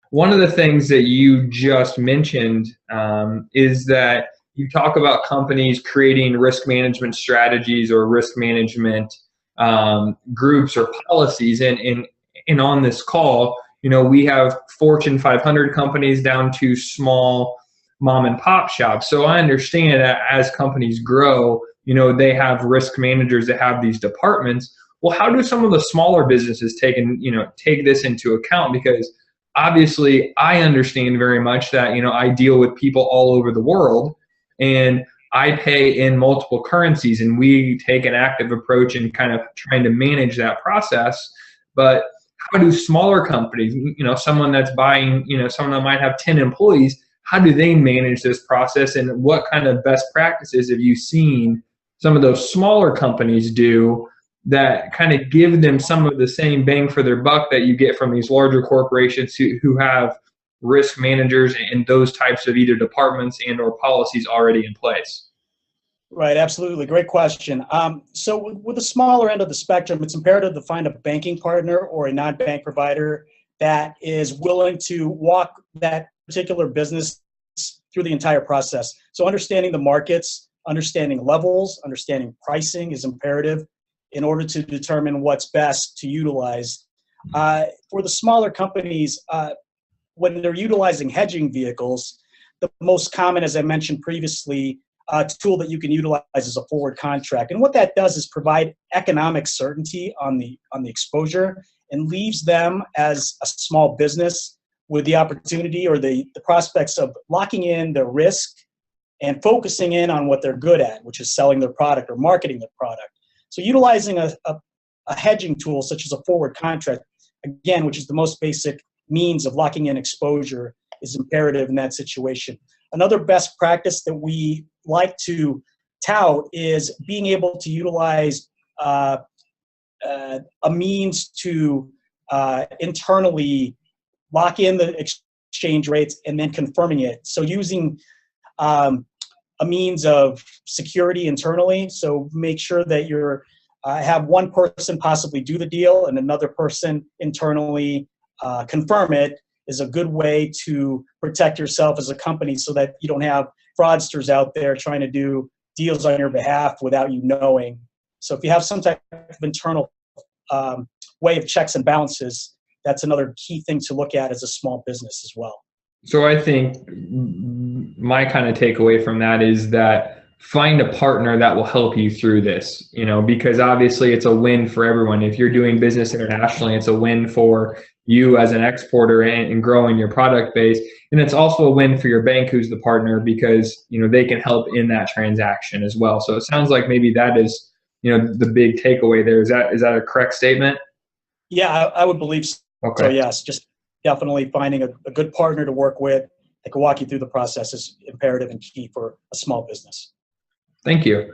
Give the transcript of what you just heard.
one of the things that you just mentioned is that you talk about companies creating risk management strategies or risk management groups or policies. And on this call, we have Fortune 500 companies down to small mom and pop shops. So I understand that as companies grow, they have risk managers that have these departments. Well, how do some of the smaller businesses take this into account? Because obviously I understand very much that, I deal with people all over the world, and I pay in multiple currencies, and we take an active approach in kind of trying to manage that process. But how do smaller companies, someone that's buying, someone that might have 10 employees, how do they manage this process, and what kind of best practices have you seen some of those smaller companies do that kind of give them some of the same bang for their buck that you get from these larger corporations who have risk managers and those types of either departments and or policies already in place? Right, absolutely. Great question. So with the smaller end of the spectrum, it's imperative to find a banking partner or a non-bank provider that is willing to walk that particular business through the entire process. So understanding the markets, understanding levels, understanding pricing is imperative in order to determine what's best to utilize. For the smaller companies, when they're utilizing hedging vehicles, the most common, as I mentioned previously, tool that you can utilize is a forward contract. And what that does is provide economic certainty on the exposure and leaves them as a small business with the opportunity or the prospects of locking in their risk and focusing in on what they're good at, which is selling their product or marketing their product. So utilizing a hedging tool such as a forward contract, again, which is the most basic means of locking in exposure, is imperative in that situation. Another best practice that we like to tout is being able to utilize a means to internally lock in the exchange rates and then confirming it. So using a means of security internally. So make sure that you're have one person possibly do the deal and another person internally confirm it is a good way to protect yourself as a company so that you don't have fraudsters out there trying to do deals on your behalf without you knowing. So if you have some type of internal way of checks and balances, that's another key thing to look at as a small business as well. So I think my kind of takeaway from that is that find a partner that will help you through this, because obviously it's a win for everyone. If you're doing business internationally, it's a win for you as an exporter and growing your product base. And it's also a win for your bank who's the partner because, they can help in that transaction as well. So it sounds like maybe that is, the big takeaway there. Is that a correct statement? Yeah, I would believe so. Okay. So yes, just definitely finding a good partner to work with that can walk you through the process is imperative and key for a small business. Thank you.